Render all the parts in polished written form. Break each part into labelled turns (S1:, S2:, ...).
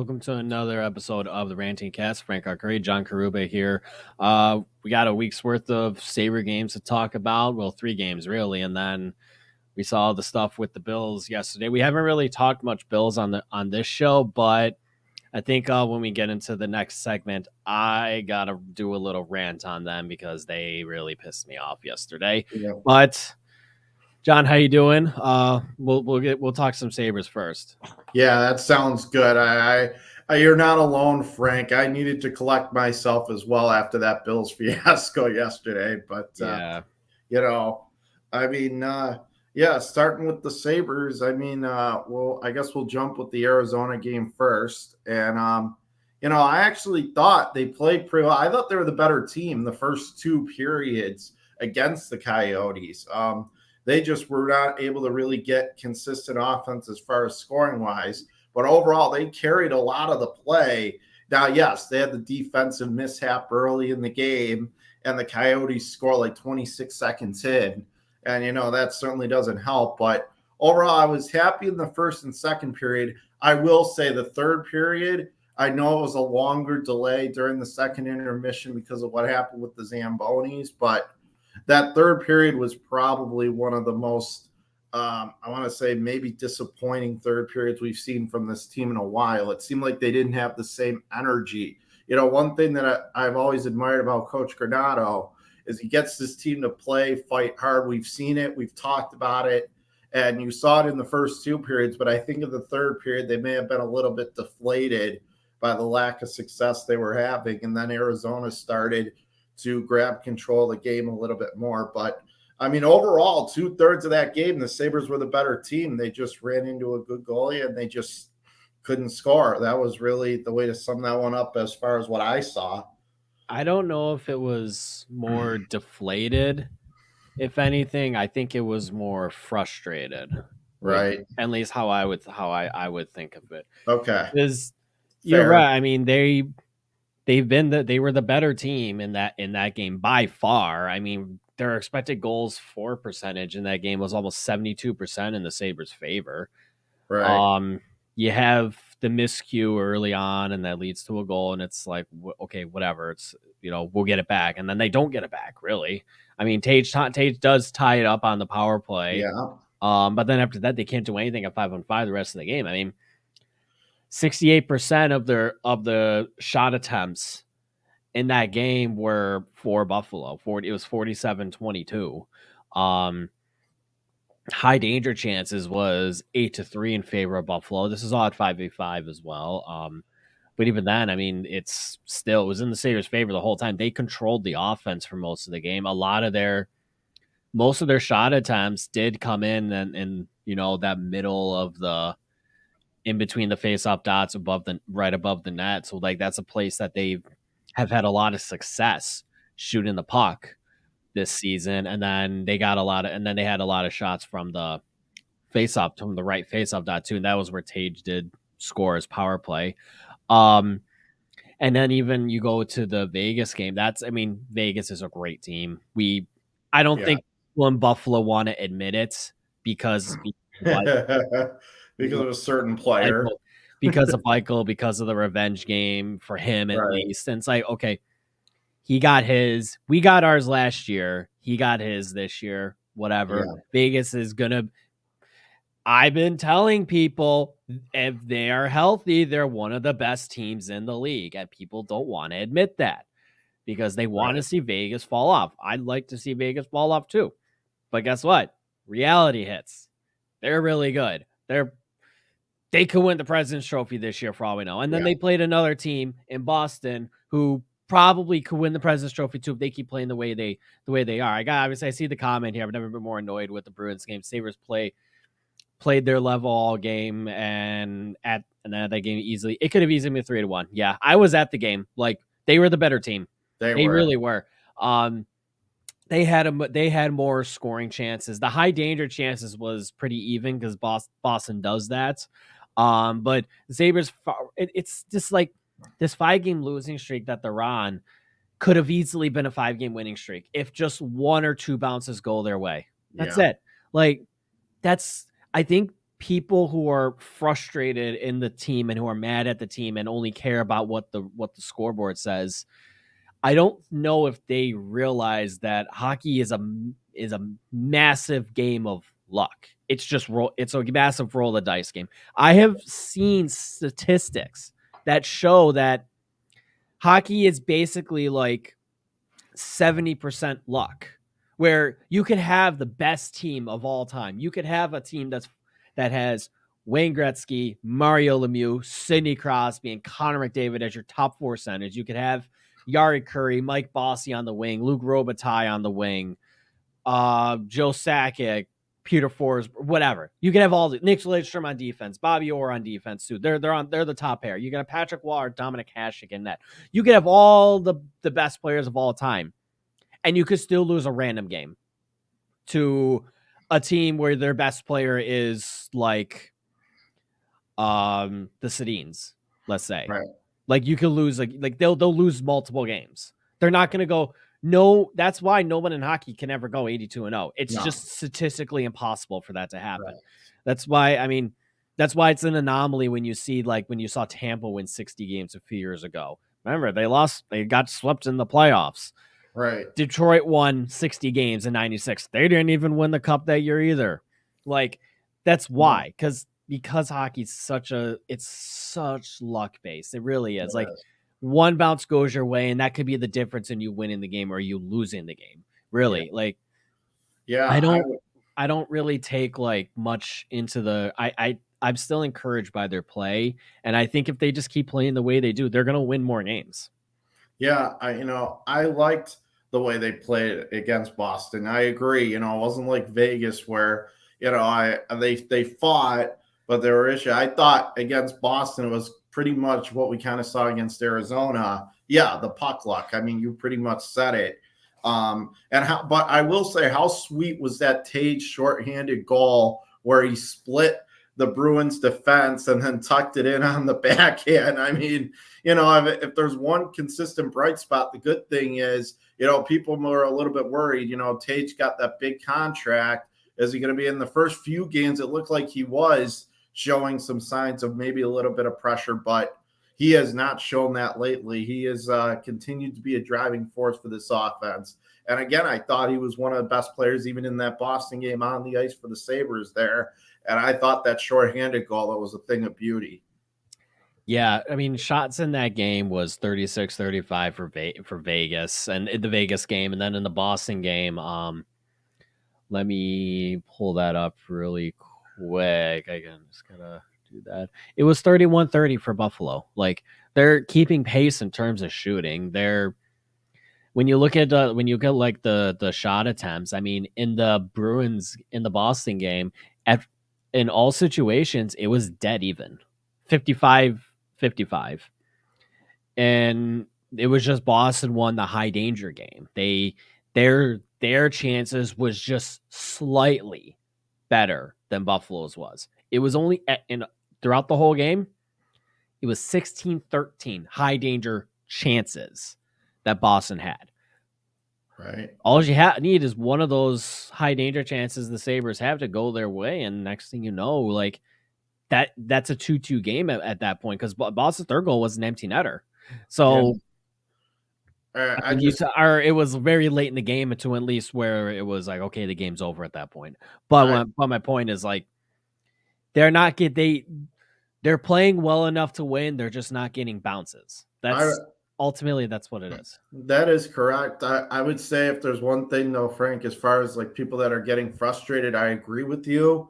S1: Welcome to another episode of the Ranting Cast. Frank Arcury, John Carubba here. We got a week's worth of Sabre games to talk about. Well, 3 games really, and then we saw the stuff with the Bills yesterday. We haven't really talked much Bills on this show, but I think when we get into the next segment, I gotta do a little rant on them because they really pissed me off yesterday.
S2: Yeah.
S1: But John, how you doing? We'll talk some Sabres first.
S2: Yeah, that sounds good. You're not alone, Frank. I needed to collect myself as well after that Bills fiasco yesterday. But
S1: Yeah.
S2: Starting with the Sabres. I guess we'll jump with the Arizona game first. And I actually thought they played pretty well. I thought they were the better team the first 2 periods against the Coyotes. They just were not able to really get consistent offense as far as scoring wise. But overall, they carried a lot of the play. Now, yes, they had the defensive mishap early in the game, and the Coyotes score like 26 seconds in. And, that certainly doesn't help. But overall, I was happy in the first and second period. I will say the third period, I know it was a longer delay during the second intermission because of what happened with the Zambonis, but that third period was probably one of the most, I want to say, maybe disappointing third periods we've seen from this team in a while. It seemed like they didn't have the same energy. One thing that I've always admired about Coach Granato is he gets this team to play, fight hard. We've seen it. We've talked about it. And you saw it in the first 2 periods. But I think in the third period, they may have been a little bit deflated by the lack of success they were having. And then Arizona started to grab control of the game a little bit more. But, overall, 2/3 of that game, the Sabres were the better team. They just ran into a good goalie, and they just couldn't score. That was really the way to sum that one up as far as what I saw.
S1: I don't know if it was more deflated. If anything, I think it was more frustrated.
S2: Right.
S1: At least how I would think of it.
S2: Okay.
S1: Because you're right. They were the better team in that game by far. Their expected goals for percentage in that game was almost 72% in the Sabres' favor.
S2: Right.
S1: You have the miscue early on, and that leads to a goal, and it's like, okay, whatever. It's we'll get it back, and then they don't get it back. Really, Tage does tie it up on the power play.
S2: Yeah.
S1: But then after that, they can't do anything at 5-on-5 the rest of the game. 68% of the shot attempts in that game were for Buffalo. It was 47-22. High danger chances was 8-3 in favor of Buffalo. This is all at 5v5 as well. But even then, it was in the Sabres' favor the whole time. They controlled the offense for most of the game. Most of their shot attempts did come in and that middle of in between the face-off dots right above the net. So that's a place that they have had a lot of success shooting the puck this season. And then they had a lot of shots from the face-off, from the right face-off dot too. And that was where Tage did score his power play. And then even you go to the Vegas game. Vegas is a great team. I don't think people in Buffalo want to admit it because
S2: of a certain player,
S1: because of Michael, because of the revenge game for him at least. And it's like, okay, he got his. We got ours last year. He got his this year. Whatever. Yeah. Vegas is gonna. I've been telling people if they are healthy, they're one of the best teams in the league, and people don't want to admit that because they want to see Vegas fall off. I'd like to see Vegas fall off too, but guess what? Reality hits. They're really good. They could win the President's Trophy this year for all we know. And then they played another team in Boston who probably could win the President's Trophy too if they keep playing the way they are. I see the comment here. I've never been more annoyed with the Bruins game. Sabres played their level all game, and at that game it could have easily been 3-1. Yeah, I was at the game. Like, they were the better team. They really were. They had more scoring chances. The high danger chances was pretty even because Boston does that. But the Sabres, it's just like this 5-game losing streak that they're on could have easily been a 5-game winning streak if just 1 or 2 bounces go their way. That's it. I think people who are frustrated in the team and who are mad at the team and only care about what the scoreboard says, I don't know if they realize that hockey is a massive game of luck. It's just it's a massive roll of the dice game. I have seen statistics that show that hockey is basically like 70% luck, where you could have the best team of all time. You could have a team that has Wayne Gretzky, Mario Lemieux, Sidney Crosby, and Connor McDavid as your top four centers. You could have Arcury, Mike Bossy on the wing, Luc Robitaille on the wing, Joe Sakic, Peter Forsberg, whatever. You can have all the Nick Lidstrom on defense, Bobby Orr on defense too. They're the top pair. You can have Patrick Waller, Dominic Hasek in net. You can have all the best players of all time, and you could still lose a random game to a team where their best player is like the Sedins, let's say.
S2: Right.
S1: Like you could lose like they'll lose multiple games. They're not going to go. No, that's why no one in hockey can ever go 82-0. It's just statistically impossible for that to happen. Right. That's why it's an anomaly when you see when you saw Tampa win 60 games a few years ago. Remember, they got swept in the playoffs.
S2: Right.
S1: Detroit won 60 games in 96. They didn't even win the cup that year either. Like that's why, because hockey's such luck based. It really is. Like one bounce goes your way, and that could be the difference in you winning the game or you losing the game. Really, I don't really take much into the. I'm still encouraged by their play, and I think if they just keep playing the way they do, they're gonna win more games.
S2: Yeah, I liked the way they played against Boston. I agree. It wasn't like Vegas where they fought, but there were issues. I thought against Boston it was pretty much what we kind of saw against Arizona. Yeah, the puck luck. I mean, you pretty much said it. But I will say, how sweet was that Tage shorthanded goal where he split the Bruins defense and then tucked it in on the backhand? I mean, if there's one consistent bright spot, the good thing is, people were a little bit worried. Tage got that big contract. Is he going to be in the first few games? It looked like he was showing some signs of maybe a little bit of pressure, but he has not shown that lately. He has continued to be a driving force for this offense. And again, I thought he was one of the best players even in that Boston game on the ice for the Sabres there. And I thought that shorthanded goal, that was a thing of beauty.
S1: Yeah, I mean, shots in that game was 36-35 for Vegas, and in the Vegas game, and then in the Boston game, let me pull that up really quick. I'm just gonna do that. It was 31-30 for Buffalo. Like they're keeping pace in terms of shooting. When you get the shot attempts, I mean, in the Boston game, in all situations, it was dead even, 55-55, and it was just Boston won the high danger game. Their chances was just slightly better than Buffalo's was. It was only throughout the whole game, it was 16-13 high danger chances that Boston had.
S2: Right.
S1: All you need is one of those high danger chances the Sabres have to go their way, and next thing you know, that's a 2-2 game at that point, because Boston's third goal was an empty netter. So. Yeah. It was very late in the game to at least where it was like, okay, the game's over at that point. But my point is they're playing well enough to win. They're just not getting bounces. Ultimately that's what it is.
S2: That is correct. I would say if there's one thing though, Frank, as far as people that are getting frustrated, I agree with you.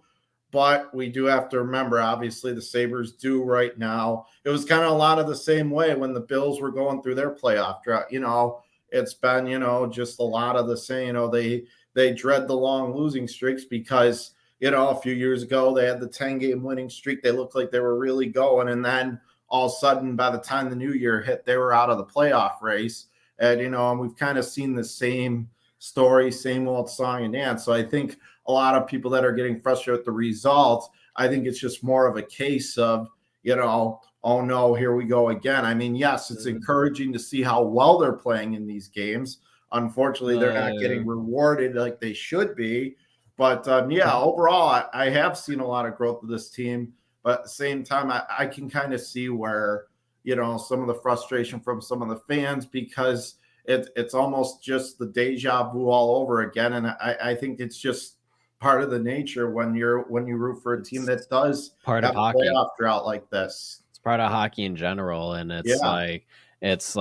S2: But we do have to remember, obviously, the Sabres do right now. It was kind of a lot of the same way when the Bills were going through their playoff drought. It's been, just a lot of the same. They dread the long losing streaks because, a few years ago, they had the 10-game winning streak. They looked like they were really going. And then all of a sudden, by the time the new year hit, they were out of the playoff race. And, and we've kind of seen the same story, same old song and dance. So I think a lot of people that are getting frustrated with the results, I think it's just more of a case of, oh no, here we go again. I mean, yes, it's encouraging to see how well they're playing in these games. Unfortunately, they're not getting rewarded like they should be. But overall, I have seen a lot of growth of this team. But at the same time, I can kind of see where, some of the frustration from some of the fans, because it's almost just the deja vu all over again. And I think it's just part of the nature when you root for a team that does
S1: part
S2: have
S1: of
S2: a
S1: hockey.
S2: playoff drought like this.
S1: It's part of hockey in general, and it's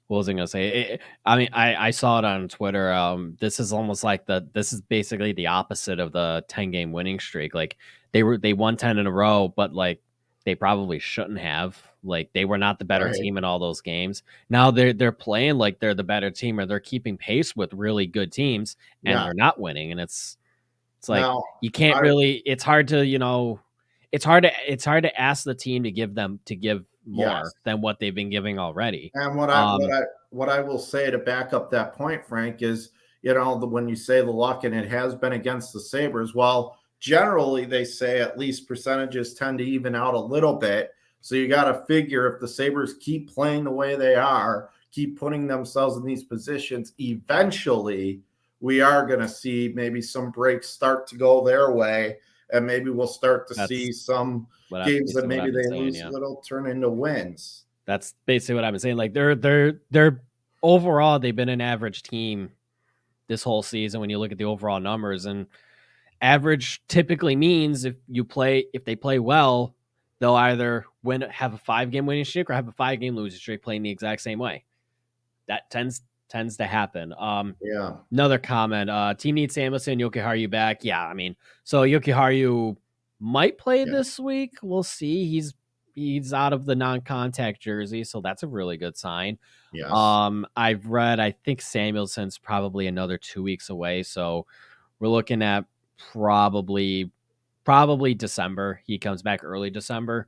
S1: what was I gonna say? I saw it on Twitter. This is almost like this is basically the opposite of the 10-game winning streak. Like they won 10 in a row, but like they probably shouldn't have. Like they were not the better team in all those games. Now they're playing like they're the better team, or they're keeping pace with really good teams, and they're not winning. And it's like now, you can't really. It's hard to it's hard to ask the team to give more than what they've been giving already.
S2: And what I will say to back up that point, Frank, is when you say the luck and it has been against the Sabres, well, generally they say at least percentages tend to even out a little bit. So you got to figure if the Sabres keep playing the way they are, keep putting themselves in these positions, eventually we are going to see maybe some breaks start to go their way. And maybe we'll start to see some games that maybe they lose a little turn into wins.
S1: That's basically what I've been saying. Like they're overall, they've been an average team this whole season when you look at the overall numbers. And average typically means if they play well, they'll either have a 5-game winning streak or have a 5-game losing streak playing the exact same way. That tends to happen. Another comment. Team needs Samuelson, Jokiharju back. Yeah, I mean, so Jokiharju might play this week. We'll see. He's out of the non-contact jersey, so that's a really good sign.
S2: Yes.
S1: I've read, I think Samuelson's probably another 2 weeks away, so we're looking at probably December. He comes back early December.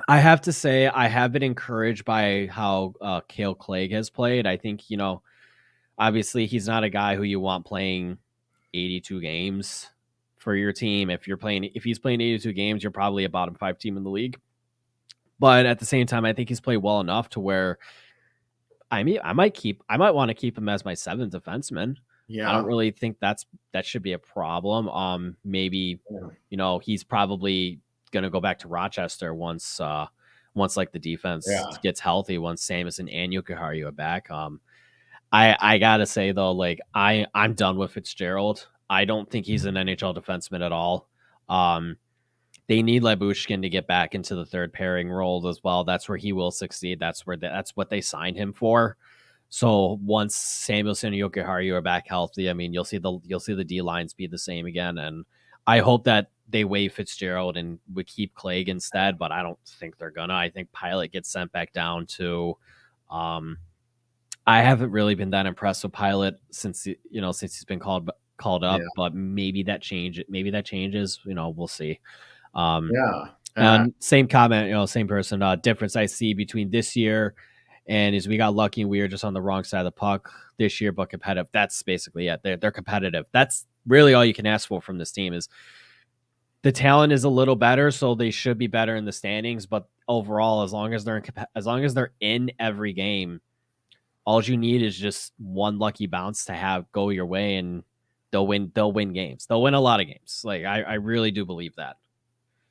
S1: I have to say, I have been encouraged by how Cale Clegg has played. I think, obviously he's not a guy who you want playing 82 games for your team. If he's playing 82 games, you're probably a bottom 5 team in the league. But at the same time, I think he's played well enough to where I might want to keep him as my 7th defenseman. Yeah. I don't really think that should be a problem. Maybe, he's probably going to go back to Rochester once like the defense gets healthy, once Samuelson and Jokiharju are back. I gotta say though, like I'm done with Fitzgerald. I don't think he's an NHL defenseman at all. They need Lyubushkin to get back into the third pairing role as well. That's where he will succeed. That's what they signed him for. So once Samuelson and Jokiharju are back healthy, I mean, you'll see the D lines be the same again. And I hope that they waive Fitzgerald and would keep Clegg instead, but I don't think they're gonna. I think Pilot gets sent back down to. I haven't really been that impressed with Pilot since he's been called up, but maybe that changes. We'll see. And same comment, same person. Difference I see between this year and is we got lucky and we were just on the wrong side of the puck this year, but competitive. That's basically it. They're competitive. That's really all you can ask for from this team. Is the talent is a little better, so they should be better in the standings. But overall, as long as they're in every game, all you need is just one lucky bounce to have go your way, and they'll win games. They'll win a lot of games. Like I really do believe that.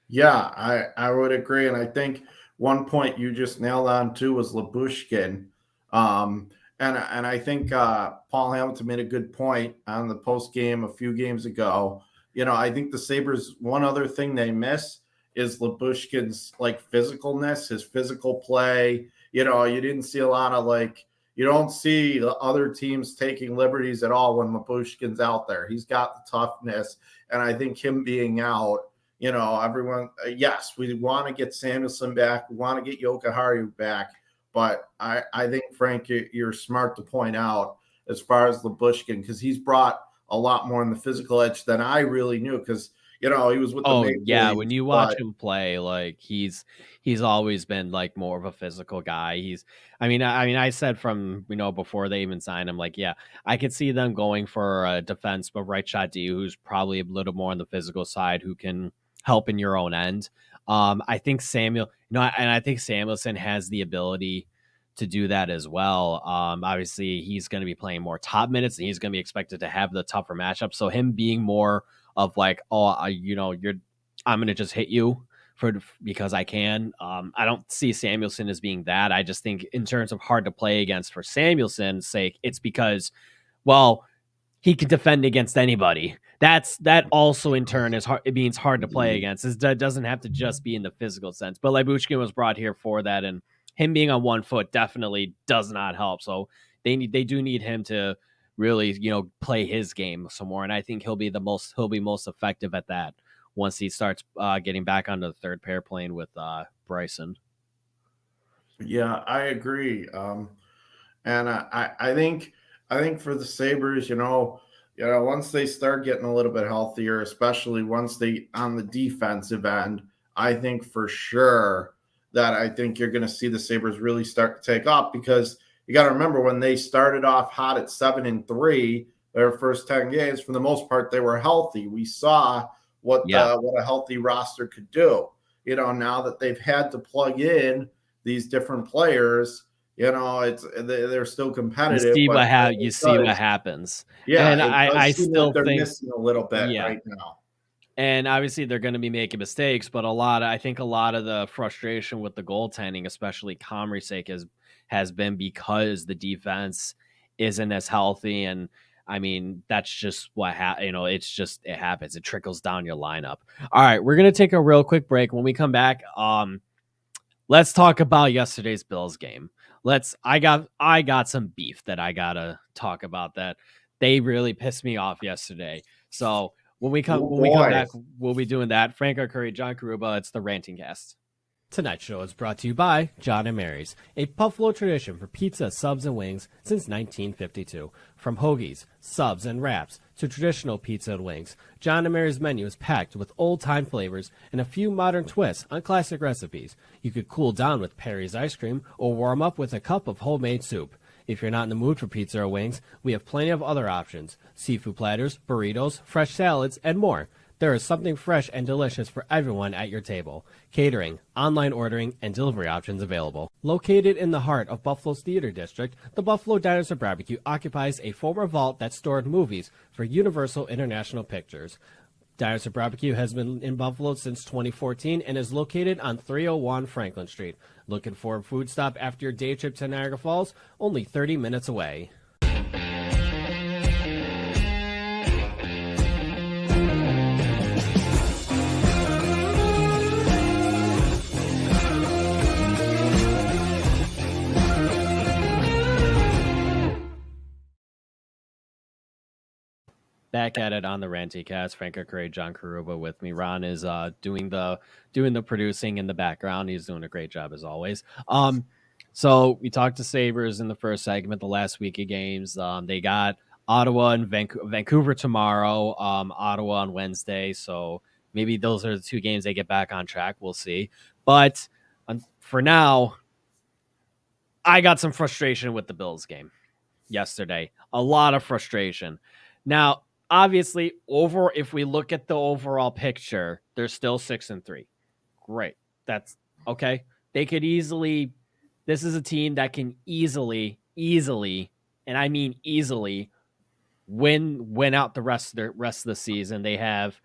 S2: Yeah, I would agree. And I think one point you just nailed on too was Lyubushkin. And I think Paul Hamilton made a good point on the post game a few games ago. I think the Sabres, one other thing they miss is Lyubushkin's physicalness, his physical play. You didn't see a lot of you don't see the other teams taking liberties at all when Lyubushkin's out there. He's got the toughness. And I think him being out, everyone, yes, we want to get Samuelson back. We want to get Jokiharju back. But I think, Frank, you're smart to point out as far as Lyubushkin, because he's brought a lot more in the physical edge than I really knew, because he was with the Maple Leafs,
S1: when you watch him play, he's always been more of a physical guy. I said from before they even signed him, I could see them going for a defense, but right shot D who's probably a little more on the physical side, who can help in your own end. I think I think Samuelson has the ability to do that as well. Obviously, he's going to be playing more top minutes, and he's going to be expected to have the tougher matchups. So him being more of like, I'm going to just hit you because I can. I don't see Samuelsson as being that. I just think in terms of hard to play against for Samuelsson's sake, it's because, well, he can defend against anybody. That also in turn is hard. It means hard to play against. It doesn't have to just be in the physical sense. But Lyubushkin was brought here for that, and him being on 1 foot definitely does not help. So they do need him to really, play his game some more. And I think he'll be most effective at that once he starts getting back onto the third pair playing with Bryson.
S2: Yeah, I agree. And I think for the Sabres, once they start getting a little bit healthier, especially once they on the defensive end, I think for sure that I think you're going to see the Sabres really start to take off, because you got to remember when they started off hot at 7-3, their first 10 games, for the most part, they were healthy. We saw what a healthy roster could do. Now that they've had to plug in these different players, they're still competitive.
S1: You see what happens.
S2: Yeah,
S1: and I still
S2: like they're
S1: think
S2: missing a little bit right now.
S1: And obviously they're going to be making mistakes, but I think a lot of the frustration with the goaltending, especially Comrie's sake, has been because the defense isn't as healthy. And I mean, that's just what it happens. It trickles down your lineup. All right, we're going to take a real quick break. When we come back, let's talk about yesterday's Bills game. I got some beef that I got to talk about. That they really pissed me off yesterday. So when we come back, we'll be doing that. Frank Arcury, John Carubba. It's the Ranting Cast. Tonight's show is brought to you by John and Mary's, a Buffalo tradition for pizza, subs, and wings since 1952. From hoagies, subs, and wraps to traditional pizza and wings, John and Mary's menu is packed with old-time flavors and a few modern twists on classic recipes. You could cool down with Perry's ice cream or warm up with a cup of homemade soup. If you're not in the mood for pizza or wings, we have plenty of other options: seafood platters, burritos, fresh salads, and more. There is something fresh and delicious for everyone at your table. Catering, online ordering, and delivery options available. Located in the heart of Buffalo's Theater District, the Buffalo Dinosaur Barbecue occupies a former vault that stored movies for Universal International Pictures. Dinosaur Barbecue has been in Buffalo since 2014 and is located on 301 Franklin Street. Looking for a food stop after your day trip to Niagara Falls? Only 30 minutes away. Back at it on the Ranty Cast. Frank Arcury, John Carubba with me. Ron is doing the producing in the background. He's doing a great job as always. So we talked to Sabres in the first segment, the last week of games. They got Ottawa and Vancouver tomorrow, Ottawa on Wednesday. So maybe those are the two games they get back on track. We'll see. But for now, I got some frustration with the Bills game yesterday. A lot of frustration. Now, obviously, if we look at the overall picture, they're still 6-3. Great. That's okay. They could easily. This is a team that can easily, and I mean easily, win out the rest of the season. They have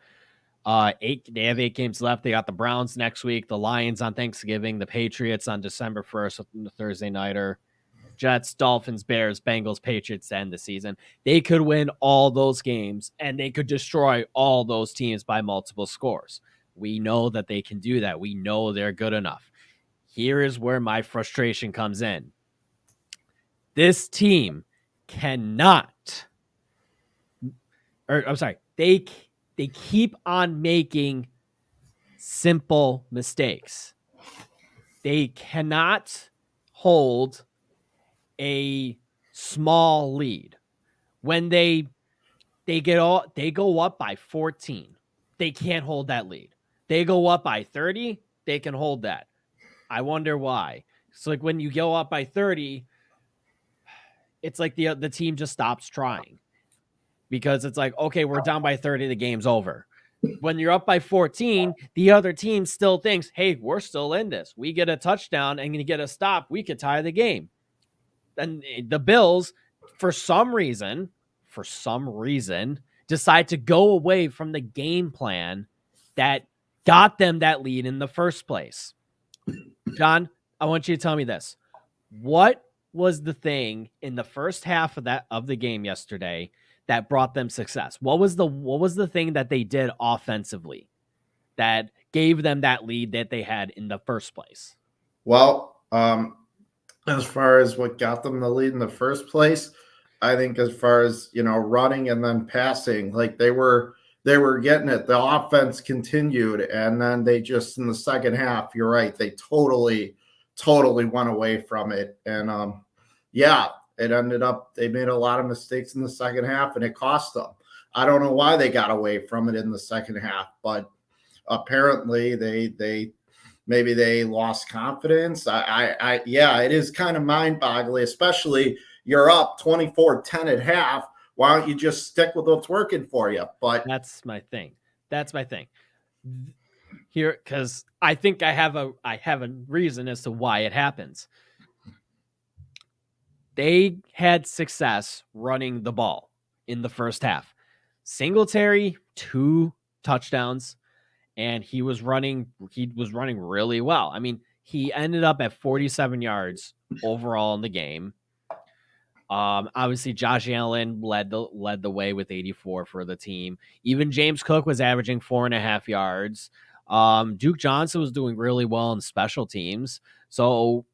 S1: 8 games left. They got the Browns next week, the Lions on Thanksgiving, the Patriots on December 1st, the Thursday nighter. Jets, Dolphins, Bears, Bengals, Patriots to end the season. They could win all those games, and they could destroy all those teams by multiple scores. We know that they can do that. We know they're good enough. Here is where my frustration comes in. This team cannot, they keep on making simple mistakes. They cannot hold a small lead. When they go up by 14, they can't hold that lead. They go up by 30, they can hold that. I wonder why. It's like when you go up by 30, it's like the team just stops trying, because it's like, okay, we're down by 30, the game's over. When you're up by 14, the other team still thinks, hey, we're still in this. We get a touchdown and you get a stop, we could tie the game. then the Bills, for some reason, decide to go away from the game plan that got them that lead in the first place. John, I want you to tell me this. What was the thing in the first half of the game yesterday that brought them success? What was the thing that they did offensively that gave them that lead that they had in the first place?
S2: Well, as far as what got them the lead in the first place, I think as far as, running and then passing, like they were getting it. The offense continued, and then they just, in the second half, you're right, they totally went away from it. And it ended up, they made a lot of mistakes in the second half, and it cost them. I don't know why they got away from it in the second half, but apparently maybe they lost confidence. It is kind of mind-boggling, especially you're up 24-10 at half. Why don't you just stick with what's working for you? But
S1: that's my thing. Here, because I think I have a reason as to why it happens. They had success running the ball in the first half. Singletary, 2 touchdowns, and he was running really well. I mean, he ended up at 47 yards overall in the game. Obviously, Josh Allen led the way with 84 for the team. Even James Cook was averaging 4.5 yards. Duke Johnson was doing really well in special teams. So,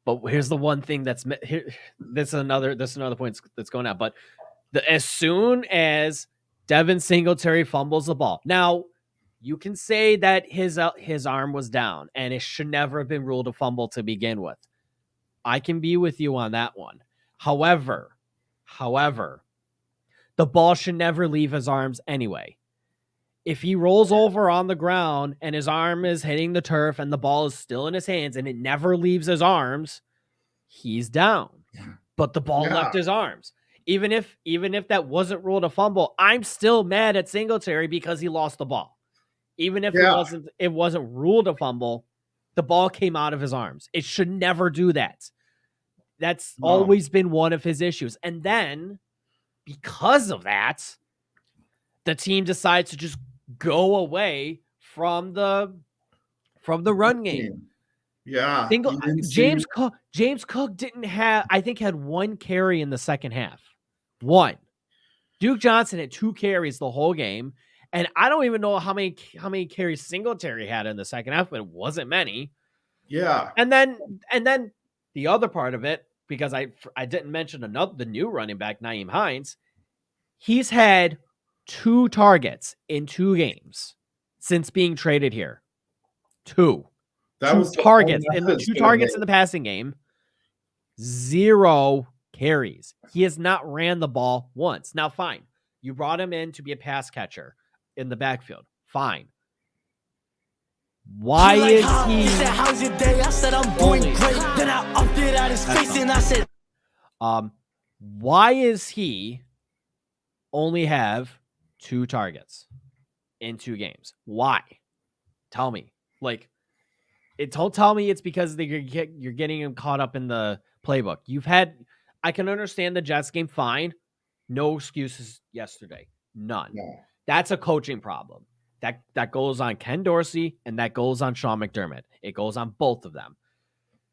S1: but here's the one thing that's here. This is another point that's going out. But as soon as Devin Singletary fumbles the ball, now you can say that his arm was down and it should never have been ruled a fumble to begin with. I can be with you on that one. However, the ball should never leave his arms anyway. If he rolls over on the ground and his arm is hitting the turf and the ball is still in his hands and it never leaves his arms, he's down. But the ball left his arms. Even if that wasn't ruled a fumble, I'm still mad at Singletary because he lost the ball. Even if it wasn't ruled a fumble, the ball came out of his arms. It should never do that. That's always been one of his issues. And then, because of that, the team decides to just go away from the run game.
S2: Yeah.
S1: James Cook didn't have, I think, had 1 carry in the second half. 1. Duke Johnson had 2 carries the whole game. And I don't even know how many carries Singletary had in the second half, but it wasn't many.
S2: Yeah.
S1: And then the other part of it, because I didn't mention the new running back, Nyheim Hines, he's had 2 targets in 2 games since being traded here. 2.
S2: That was
S1: targets in the 2 targets in the passing game. 0 carries. He has not ran the ball once. Now, fine. You brought him in to be a pass catcher in the backfield. Fine. Why is he? How's your day? I said I'm doing great. Then I upped it at his face and I said, why is he only have 2 targets in 2 games? Why? Tell me. Don't tell me it's because you're getting him caught up in the playbook. I can understand the Jets game fine. No excuses yesterday. None. Yeah. That's a coaching problem. That goes on Ken Dorsey and that goes on Sean McDermott. It goes on both of them.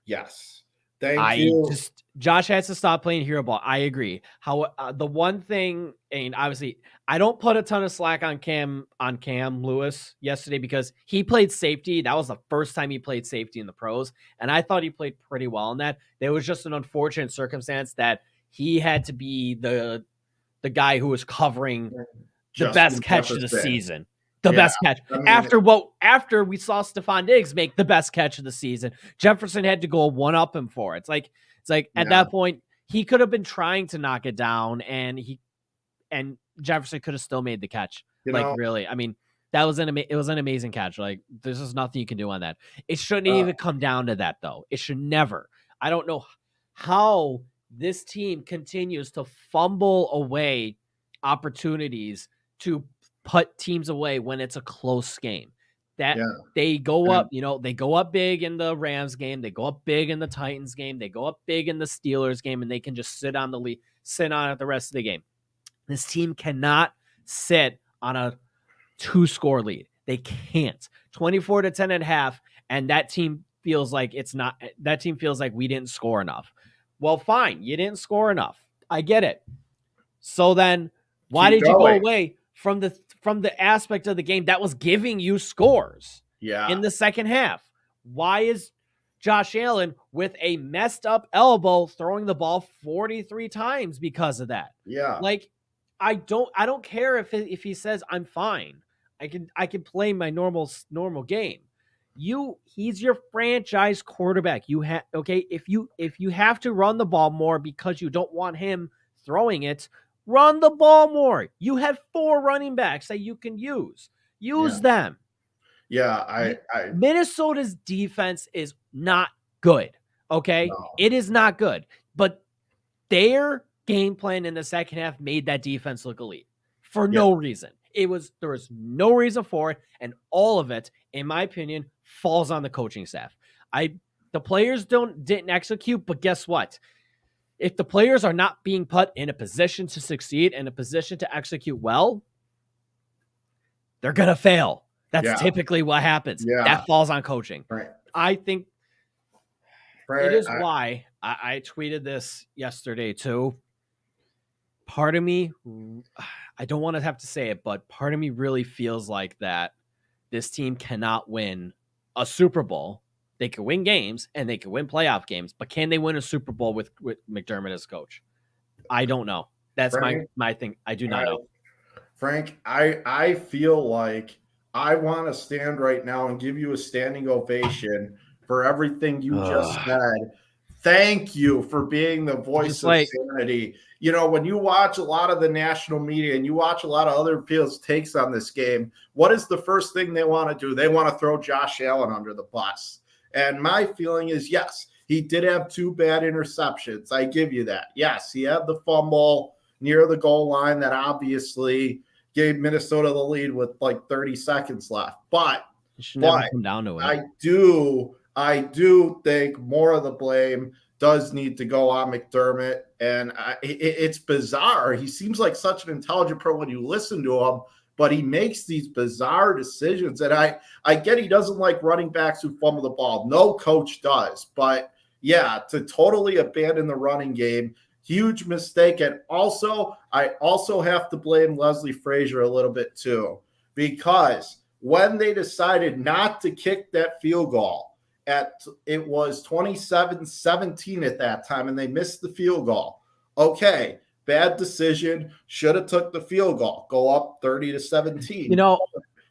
S2: Yes. Thank you.
S1: Josh has to stop playing hero ball. I agree. The one thing, and obviously, I don't put a ton of slack on Cam Lewis yesterday because he played safety. That was the first time he played safety in the pros, and I thought he played pretty well in that. There was just an unfortunate circumstance that he had to be the guy who was covering the best catch of the season. The best catch. I mean, after we saw Stephon Diggs make the best catch of the season, Jefferson had to go one up him for it. It's like at that point he could have been trying to knock it down, and Jefferson could have still made the catch. Really, I mean, it was an amazing catch. Like, there's just nothing you can do on that. It shouldn't even come down to that, though. It should never. I don't know how this team continues to fumble away opportunities to put teams away when it's a close game. that they go up, they go up big in the Rams game, they go up big in the Titans game, they go up big in the Steelers game, and they can just sit on it the rest of the game. This team cannot sit on a 2-score lead. They can't. 24-10 at half, and that team feels like we didn't score enough. Well, fine, you didn't score enough. I get it. So then why did you go away from the aspect of the game that was giving you scores in the second half? Why is Josh Allen with a messed up elbow throwing the ball 43 times because of that?
S2: Yeah.
S1: Like, I don't care if he says I'm fine. I can play my normal game. He's your franchise quarterback. If you have to run the ball more because you don't want him throwing it, run the ball more. You have 4 running backs that you can use. Use them.
S2: Yeah,
S1: Minnesota's defense is not good. Okay? No. It is not good. But their game plan in the second half made that defense look elite for no reason. There was no reason for it, and all of it, in my opinion, falls on the coaching staff. The players didn't execute, but guess what? If the players are not being put in a position to succeed, in a position to execute well, they're going to fail. That's typically what happens. Yeah. That falls on coaching.
S2: Right.
S1: I think it is why I tweeted this yesterday too. Part of me, I don't want to have to say it, but part of me really feels like that this team cannot win a Super Bowl. They can win games and they can win playoff games, but can they win a Super Bowl with McDermott as coach? I don't know. That's Frank, my thing. I do not know.
S2: Frank, I feel like I want to stand right now and give you a standing ovation for everything you just said. Thank you for being the voice of sanity. When you watch a lot of the national media and you watch a lot of other people's takes on this game, what is the first thing they want to do? They want to throw Josh Allen under the bus. And my feeling is, yes, he did have 2 bad interceptions. I give you that. Yes, he had the fumble near the goal line that obviously gave Minnesota the lead with like 30 seconds left. But
S1: come down to it.
S2: I do think more of the blame does need to go on McDermott. And it's bizarre. He seems like such an intelligent pro when you listen to him, but he makes these bizarre decisions. And I get he doesn't like running backs who fumble the ball. No coach does. But, yeah, to totally abandon the running game, huge mistake. And I also have to blame Leslie Frazier a little bit too, because when they decided not to kick that field goal, it was 27-17 at that time, and they missed the field goal. Okay, bad decision. Should have took the field goal. Go up 30-17.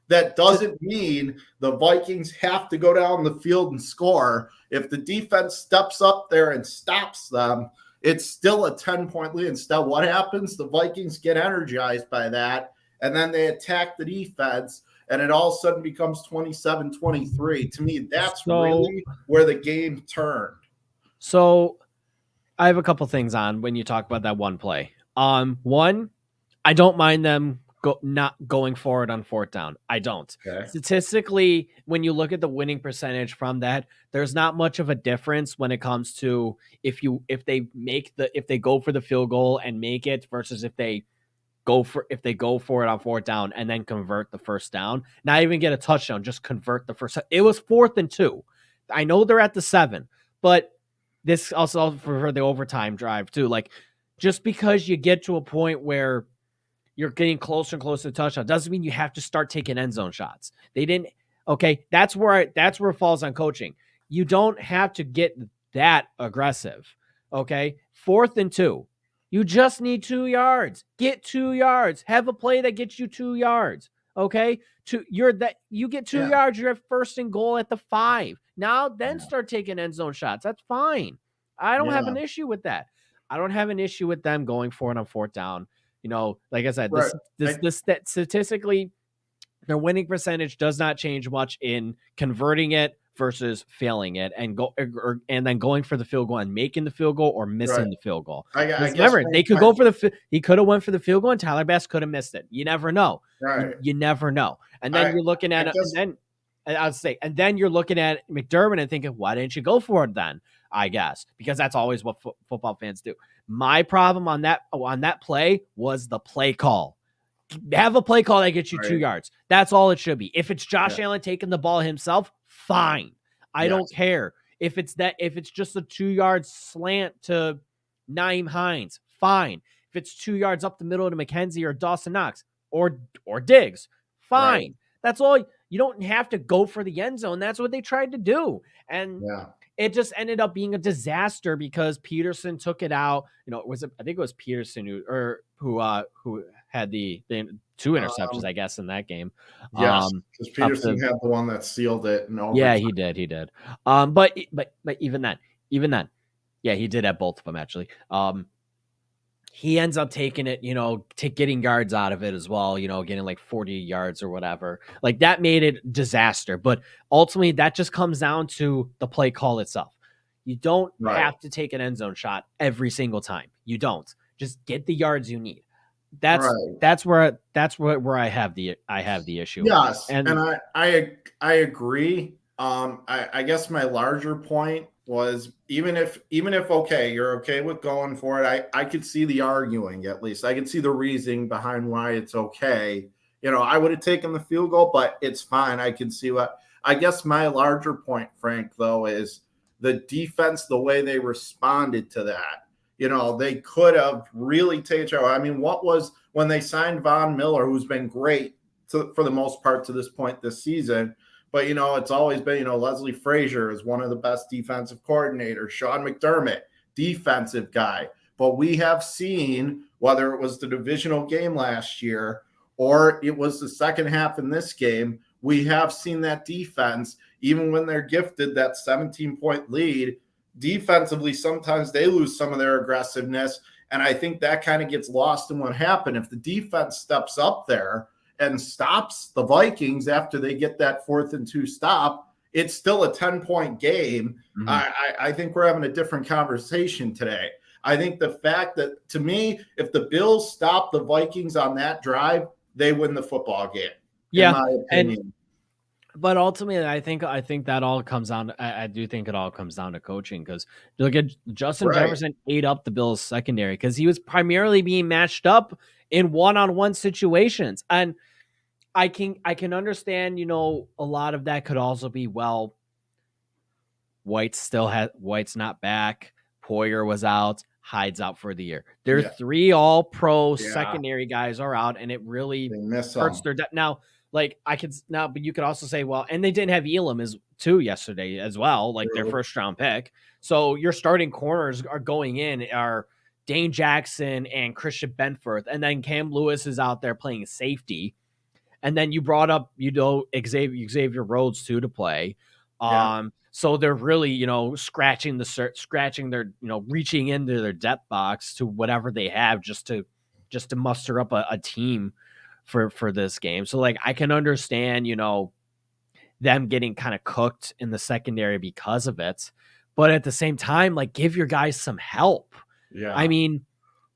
S2: That doesn't mean the Vikings have to go down the field and score. If the defense steps up there and stops them, it's still a 10-point lead. Instead, what happens? The Vikings get energized by that, and then they attack the defense, and it all of a sudden becomes 27-23. To me, that's really where the game turned.
S1: So I have a couple things on when you talk about that one play. One, I don't mind them not going forward on 4th down. I don't. Okay. Statistically, when you look at the winning percentage from that, there's not much of a difference when it comes to if they go for the field goal and make it versus if they go for it on 4th down and then convert the 1st down. Not even get a touchdown, just convert the first. It was 4th and 2. I know they're at the 7, but this also for the overtime drive too. Like, just because you get to a point where you're getting closer and closer to touchdown doesn't mean you have to start taking end zone shots. They didn't. Okay, that's where it falls on coaching. You don't have to get that aggressive. Okay, 4th and 2. You just need 2 yards. Get 2 yards. Have a play that gets you 2 yards. Okay? You get 2 yards, you're at 1st and goal at the 5. Now then start taking end zone shots. That's fine. I don't have an issue with that. I don't have an issue with them going for it on 4th down. Like I said, this statistically, their winning percentage does not change much in converting it versus failing it and then going for the field goal and making the field goal or missing the field goal. Remember, they could go for he could have went for the field goal and Tyler Bass could have missed it. You never know.
S2: Right.
S1: You never know. And then you're looking at it, I'd say, and then you're looking at McDermott and thinking, why didn't you go for it then? I guess because that's always what football fans do. My problem on that play was the play call. Have a play call that gets you 2 yards. That's all it should be. If it's Josh Allen taking the ball himself, fine. I don't care. If it's just a 2-yard slant to Nyheim Hines, fine. If it's 2 yards up the middle to McKenzie or Dawson Knox or Diggs, fine. Right. That's all. You don't have to go for the end zone. That's what they tried to do. And it just ended up being a disaster because Peterson took it out. I think it was Peterson who had the 2 interceptions, I guess, in that game.
S2: Yes, because Peterson had the one that sealed it.
S1: Yeah, he did. But even then, yeah, he did have both of them actually. He ends up taking it, getting yards out of it as well, getting like 40 yards or whatever. Like that made it disaster. But ultimately, that just comes down to the play call itself. You don't have to take an end zone shot every single time. You don't. Just get the yards you need. That's where I have the issue.
S2: Yes, and I agree. I guess my larger point was even if okay, you're okay with going for it, I could see the arguing, at least I could see the reasoning behind why it's okay. I would have taken the field goal, but it's fine. I can see what. I guess my larger point, Frank, though, is the defense, the way they responded to that. They could have really taken. I mean, what was when they signed Von Miller, who's been great for the most part to this point this season. But, it's always been, Leslie Frazier is one of the best defensive coordinators. Sean McDermott, defensive guy. But we have seen, whether it was the divisional game last year or it was the second half in this game, we have seen that defense, even when they're gifted that 17-point lead, defensively, sometimes they lose some of their aggressiveness. And I think that kind of gets lost in what happened. If the defense steps up there and stops the Vikings after they get that 4th and 2 stop, it's still a 10-point game. Mm-hmm. I think we're having a different conversation today. I think the fact that, to me, if the Bills stop the Vikings on that drive, they win the football game.
S1: Yeah,
S2: in my opinion.
S1: But ultimately, I think that all comes down. I do think it all comes down to coaching, because look at Justin Jefferson ate up the Bills secondary because he was primarily being matched up in one-on-one situations, and I can understand. A lot of that could also be, well, White's not back. Poyer was out. Hyde's out for the year. Their 3 all-pro secondary guys are out, and it really hurts their depth. Now, but you could also say, well, and they didn't have Elam too yesterday as well, like their first-round pick. So your starting corners are going in are Dane Jackson and Christian Benford, and then Cam Lewis is out there playing safety. And then you brought up, Xavier Rhodes too to play. So they're really, scratching their, reaching into their depth box to whatever they have just to muster up a team for this game. So I can understand, them getting kind of cooked in the secondary because of it. But at the same time, give your guys some help. Yeah. I mean,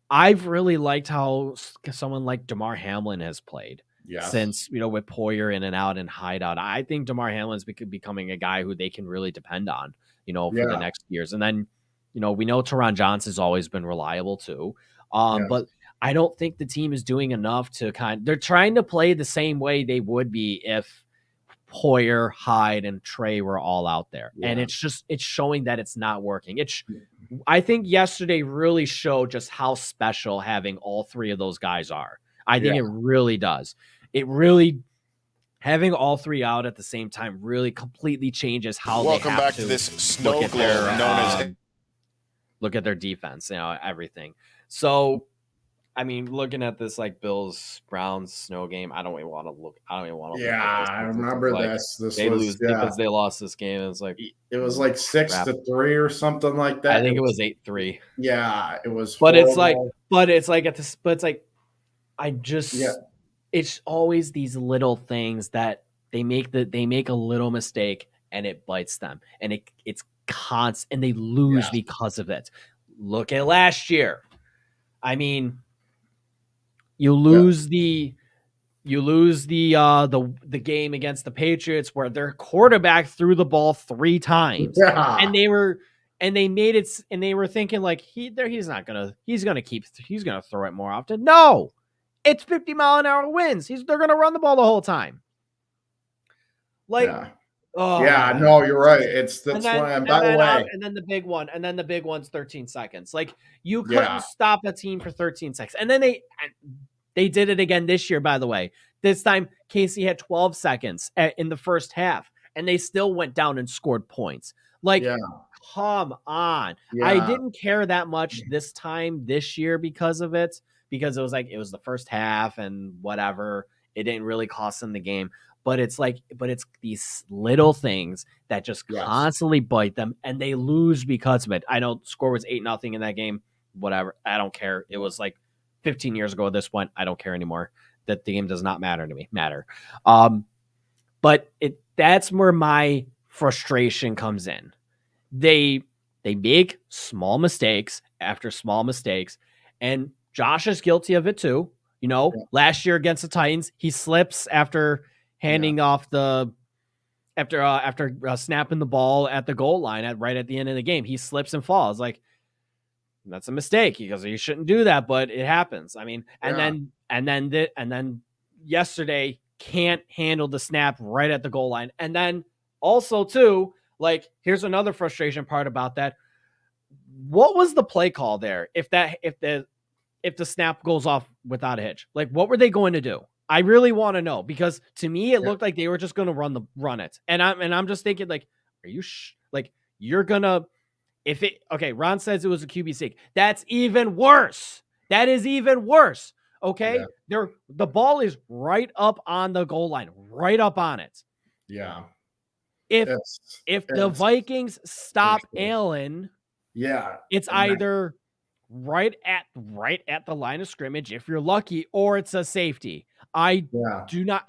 S1: I've really liked how someone like Damar Hamlin has played. Since, with Poyer in and out and Hyde out. I think Damar Hamlin's becoming a guy who they can really depend on, for the next years. And then, we know Teron Johnson's always been reliable too. But I don't think the team is doing enough to they're trying to play the same way they would be if Poyer, Hyde, and Trey were all out there. Yeah. And it's showing that it's not working. I think yesterday really showed just how special having all 3 of those guys are. I think it really does. It really, having all 3 out at the same time really completely changes how they have to this snow globe look at their defense, everything. So, I mean, looking at this Bills Browns snow game, I don't even want to look.
S2: Yeah, I remember this.
S1: They lose because they lost this game. It was
S2: it was 6-3 or something like that.
S1: I think it was 8-3.
S2: Yeah, it was.
S1: But it's always these little things that they make a little mistake and it bites them, and it's constant, and they lose because of it. Look at last year. I mean, you lose You lose the game against the Patriots where their quarterback threw the ball 3 times.
S2: Yeah.
S1: And they made it, and they were thinking like he's gonna throw it more often. No, it's 50-mile-an-hour winds. They're gonna run the ball the whole time. Like,
S2: yeah.
S1: Oh,
S2: yeah, no, you're right. It's that's why. And by the way,
S1: and then the big one's 13 seconds. Like, you couldn't stop a team for 13 seconds. And then they did it again this year, by the way. This time, Casey had 12 seconds in the first half, and they still went down and scored points. Like, come on.
S2: Yeah.
S1: I didn't care that much this year because of it, because it was the first half and whatever. It didn't really cost them the game. But it's these little things that just constantly bite them, and they lose because of it. I know the score was 8-0 in that game. Whatever. I don't care. It was like 15 years ago at this point. I don't care anymore. That the game does not matter to me. But that's where my frustration comes in. They make small mistakes after small mistakes, and Josh is guilty of it too. Last year against the Titans, he slips after handing off after snapping the ball at the goal line right at the end of the game. He slips and falls. Like, that's a mistake because you shouldn't do that, but it happens. I mean, and then yesterday can't handle the snap right at the goal line. And then also too, like, here's another frustration part about that. What was the play call there? If the snap goes off without a hitch, like, what were they going to do? I really want to know, because to me it looked like they were just going to run it, and I'm just thinking, like, are you you're gonna Ron says it was a QB sneak. That's even worse. That is even worse. Okay, the ball is right up on the goal line, right up on it.
S2: Yeah.
S1: If the Vikings stop Allen, it's either right at the line of scrimmage if you're lucky, or it's a safety. I do not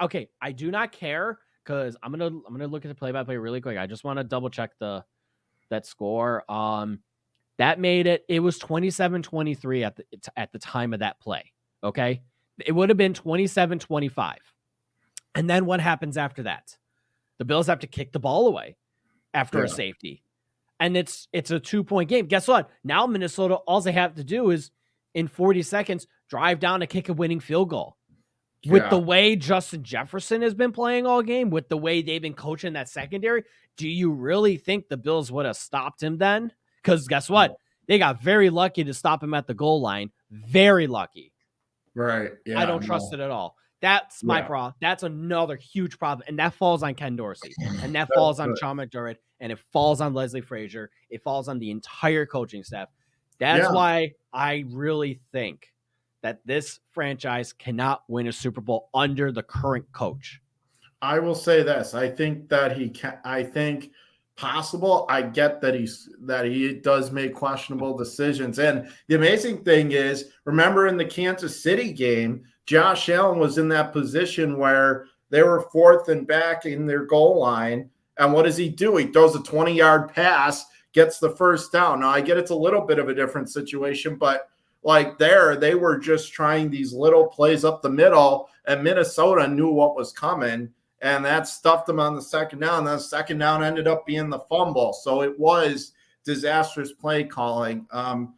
S1: care, because I'm gonna look at the play-by-play really quick. I just want to double check that score. That made it was 27-23 at the time of that play. Okay, it would have been 27-25. And then what happens after that? The Bills have to kick the ball away after a safety. And it's a 2-point game. Guess what? Now Minnesota, all they have to do is, in 40 seconds, drive down and kick a winning field goal. With the way Justin Jefferson has been playing all game, with the way they've been coaching that secondary, do you really think the Bills would have stopped him then? Because guess what? They got very lucky to stop him at the goal line. Very lucky.
S2: Right. Yeah,
S1: I don't trust it at all. That's my problem. That's another huge problem. And that falls on Ken Dorsey. And that falls on Sean McDermott. And it falls on Leslie Frazier. It falls on the entire coaching staff. That's why I really think that this franchise cannot win a Super Bowl under the current coach.
S2: I will say this. I think that he can. I think possible. I get that he does make questionable decisions. And the amazing thing is, remember in the Kansas City game, Josh Allen was in that position where they were 4th and back in their goal line. And what does he do? He throws a 20-yard pass, gets the first down. Now, I get it's a little bit of a different situation, but like they were just trying these little plays up the middle, and Minnesota knew what was coming, and that stuffed them on the second down. That second down ended up being the fumble. So it was disastrous play calling. And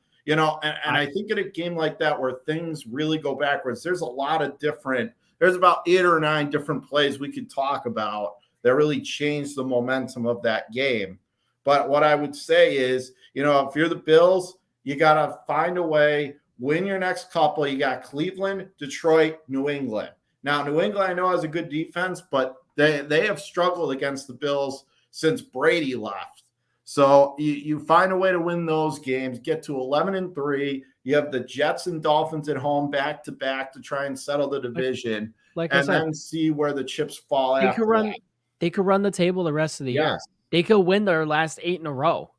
S2: I think in a game like that where things really go backwards, there's about 8 or 9 different plays we could talk about that really changed the momentum of that game. But what I would say is, if you're the Bills, you got to find a way, win your next couple. You got Cleveland, Detroit, New England. Now, New England, I know, has a good defense, but they have struggled against the Bills since Brady left. So you find a way to win those games, get to 11-3. You have the Jets and Dolphins at home back-to-back to try and settle the division, then see where the chips fall after that.
S1: They could run the table the rest of the year. They could win their last 8 in a row.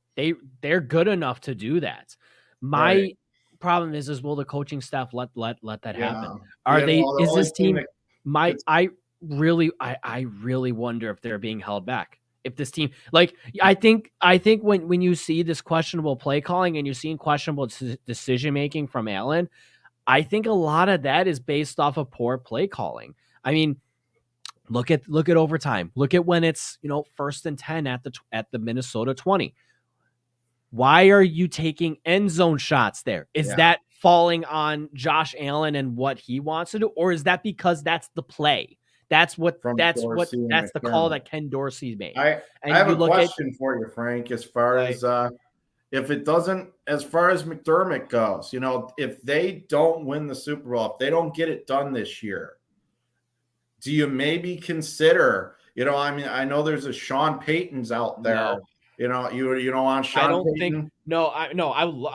S1: They're good enough to do that. My problem is will the coaching staff let that happen? Is this team? I really wonder if they're being held back. If this team, I think when you see this questionable play calling and you're seeing questionable decision making from Allen, I think a lot of that is based off of poor play calling. I mean, look at overtime. Look at when it's, 1st and 10 at the Minnesota 20. Why are you taking end zone shots there? Is that falling on Josh Allen and what he wants to do, or is that because that's the play? That's the call that Ken Dorsey made.
S2: I have a question for you, Frank, as far as as far as McDermott goes, if they don't win the Super Bowl, if they don't get it done this year, do you maybe consider, I know there's a Sean Payton's out there. No. You don't want Sean Payton? I don't think.
S1: No, I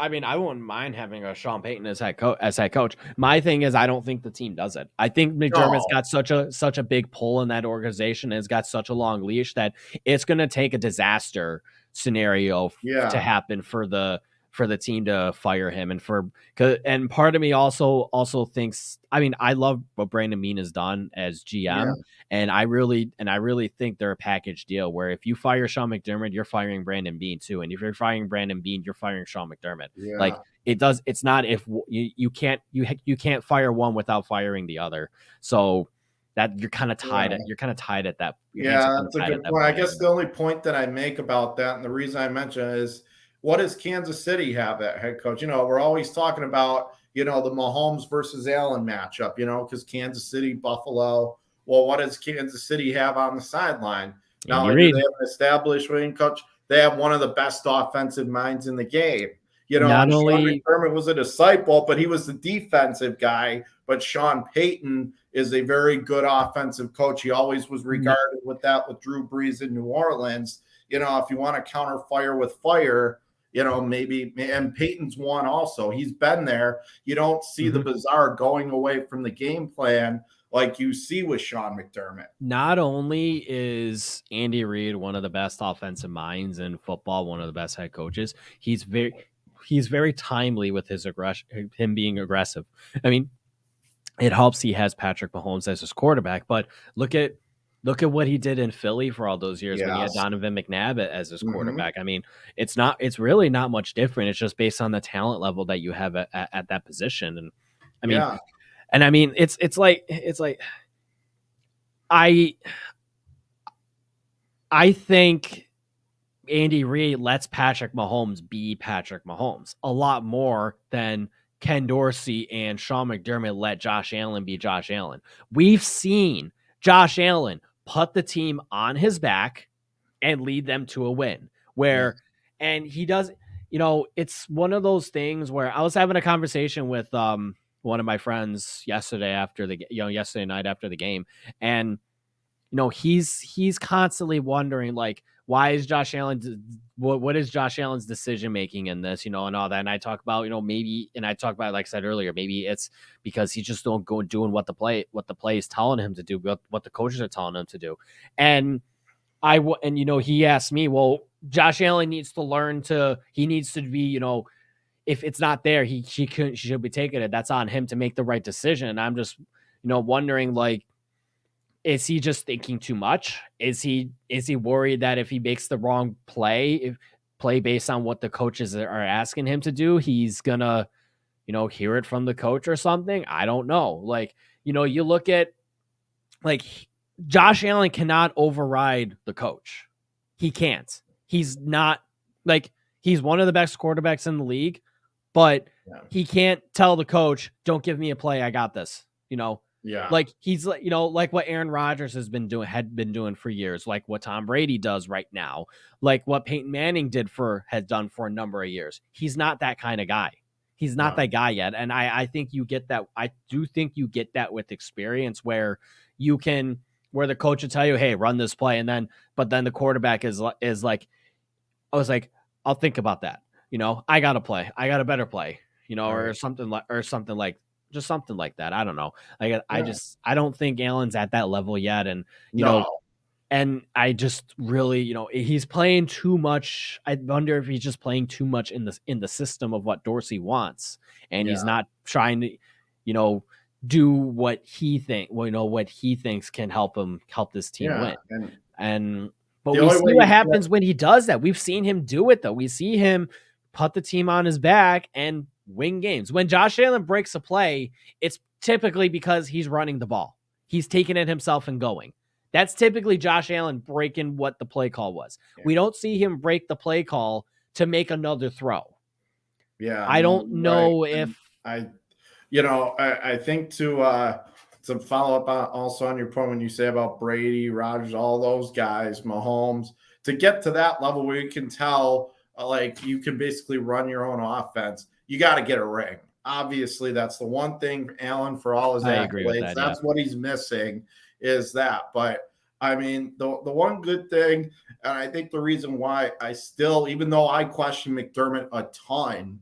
S1: mean, I wouldn't mind having a Sean Payton as head coach. My thing is, I don't think the team does it. I think McDermott's got such a big pull in that organization and has got such a long leash that it's going to take a disaster scenario to happen for the team to fire him, and part of me also thinks, I mean, I love what Brandon Beane has done as GM, and I really think they're a package deal where if you fire Sean McDermott, you're firing Brandon Beane too, and if you're firing Brandon Beane, you're firing Sean McDermott. Like it's not if you can't fire one without firing the other, so that you're kind of tied. You're kind of tied at that.
S2: That's a good point. I guess the only point that I make about that, and the reason I mention it, is, what does Kansas City have at head coach? We're always talking about, the Mahomes versus Allen matchup, because Kansas City, Buffalo. Well, what does Kansas City have on the sideline? Now, they have an established winning coach. They have one of the best offensive minds in the game.
S1: Not only
S2: Sean McDermott was a disciple, but he was the defensive guy. But Sean Payton is a very good offensive coach. He always was regarded with Drew Brees in New Orleans. If you want to counter fire with fire, maybe, and Peyton's one also. He's been there. You don't see the bizarre going away from the game plan like you see with Sean McDermott.
S1: Not only is Andy Reid one of the best offensive minds in football, one of the best head coaches, he's very timely with him being aggressive. I mean, it helps he has Patrick Mahomes as his quarterback, but look at what he did in Philly for all those years when he had Donovan McNabb as his quarterback. I mean, it's really not much different. It's just based on the talent level that you have at that position. And I mean, it's like I think Andy Reid lets Patrick Mahomes be Patrick Mahomes a lot more than Ken Dorsey and Sean McDermott let Josh Allen be Josh Allen. We've seen Josh Allen put the team on his back and lead them to a win and he does, it's one of those things where I was having a conversation with one of my friends yesterday night after the game. And, he's constantly wondering, like, why is Josh Allen, what is Josh Allen's decision making in this, and all that. And I talk about, maybe, and I talk about, like I said earlier, maybe it's because he's just don't go doing what the play is telling him to do, what the coaches are telling him to do. And he asked me, well, Josh Allen needs to be, if it's not there, she should be taking it. That's on him to make the right decision. And I'm just, wondering, like, is he just thinking too much? Is he worried that if he makes the wrong play based on what the coaches are asking him to do, he's gonna, hear it from the coach or something? I don't know. Like, you look at, like, Josh Allen cannot override the coach. He can't. He's not, like, he's one of the best quarterbacks in the league, but he can't tell the coach, don't give me a play, I got this, like he's, like what Aaron Rodgers had been doing for years, like what Tom Brady does right now, like what Peyton Manning had done for a number of years. He's not that kind of guy. He's not that guy yet. And I think you get that. I do think you get that with experience where the coach will tell you, hey, run this play. But then the quarterback is like, I was like, I'll think about that. I got a better play, or something like that. I don't know. Like, I don't think Allen's at that level yet. And, and I just really, he's playing too much. I wonder if he's just playing too much in the system of what Dorsey wants. And he's not trying to, do what he thinks can help this team win. But we see what happens when he does that. We've seen him do it, though. We see him put the team on his back and win games. When Josh Allen breaks a play, it's typically because he's running the ball. He's taking it himself and going. That's typically Josh Allen breaking what the play call was. Yeah. We don't see him break the play call to make another throw.
S2: Yeah.
S1: I don't know if
S2: I think to follow up also on your point when you say about Brady, Rodgers, all those guys, Mahomes, to get to that level where you can tell like you can basically run your own offense, you got to get a ring. Obviously, that's the one thing Allen, for all his accolades, that's what he's missing is that. But I mean, the one good thing, and I think the reason why I still, even though I question McDermott a ton,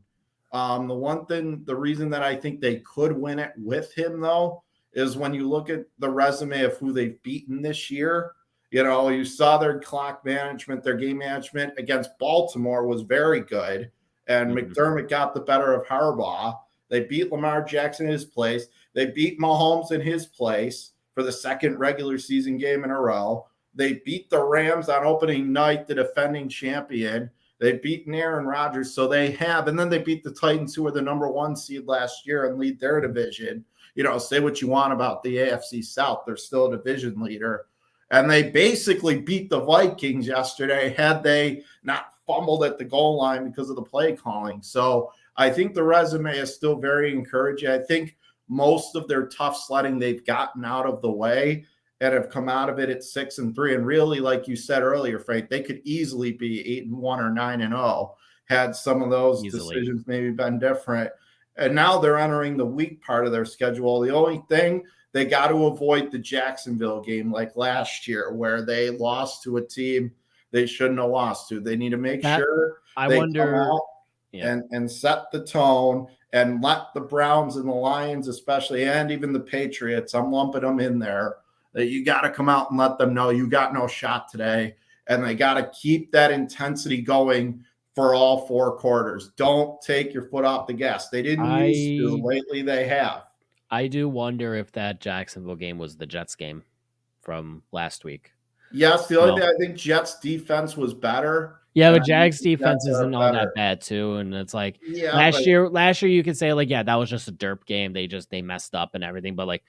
S2: the reason that I think they could win it with him, though, is when you look at the resume of who they've beaten this year. You saw their clock management, their game management against Baltimore was very good, and McDermott got the better of Harbaugh. They beat Lamar Jackson in his place. They beat Mahomes in his place for the second regular season game in a row. They beat the Rams on opening night, the defending champion. They've beaten Aaron Rodgers, so they have. And then they beat the Titans, who were the number 1 seed last year and lead their division. Say what you want about the AFC South. They're still a division leader. And they basically beat the Vikings yesterday had they not fumbled at the goal line because of the play calling. So I think the resume is still very encouraging. I think most of their tough sledding they've gotten out of the way and have come out of it at 6-3. And really, like you said earlier, Frank, they could easily be 8-1 or 9-0 had some of those decisions maybe been different. And now they're entering the weak part of their schedule. The only thing, they got to avoid the Jacksonville game like last year where they lost to a team they shouldn't have lost to. They need to make sure they come out and set the tone and let the Browns and the Lions especially, and even the Patriots, I'm lumping them in there, that you got to come out and let them know you got no shot today. And they got to keep that intensity going for all 4 quarters. Don't take your foot off the gas. They didn't used to. Lately they have.
S1: I do wonder if that Jacksonville game was the Jets game from last week.
S2: Yes, the only thing I think Jets defense was better.
S1: Yeah, but Jags defense isn't all that bad too, and it's like last year you could say like, yeah, that was just a derp game. They messed up and everything, but like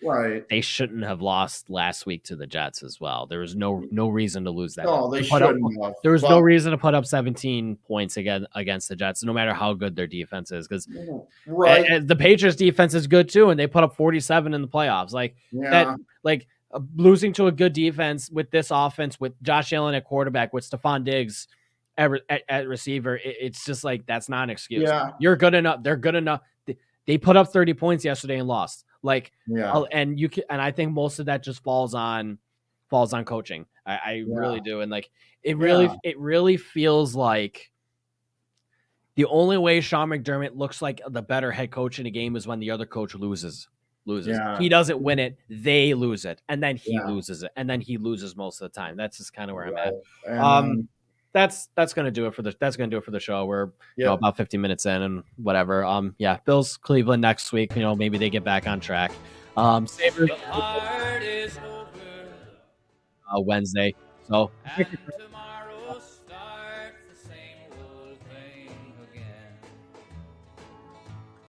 S1: they shouldn't have lost last week to the Jets as well. There was no reason to lose that.
S2: No, they shouldn't have.
S1: There was no reason to put up 17 points again against the Jets, no matter how good their defense is, because the Patriots defense is good too, and they put up 47 in the playoffs. Losing to a good defense with this offense, with Josh Allen at quarterback, with Stephon Diggs at receiver, it's just like, that's not an excuse.
S2: Yeah.
S1: You're good enough. They're good enough. They put up 30 points yesterday and lost. And I think most of that just falls on coaching. I really do. And like, it really feels like the only way Sean McDermott looks like the better head coach in a game is when the other coach loses. Yeah. He doesn't win it, they lose it, and then he loses it, and then he loses most of the time. That's just kind of where I'm at. That's gonna do it for the show. We're about 50 minutes in and whatever. Bills Cleveland next week. Maybe they get back on track. Sabres Wednesday. So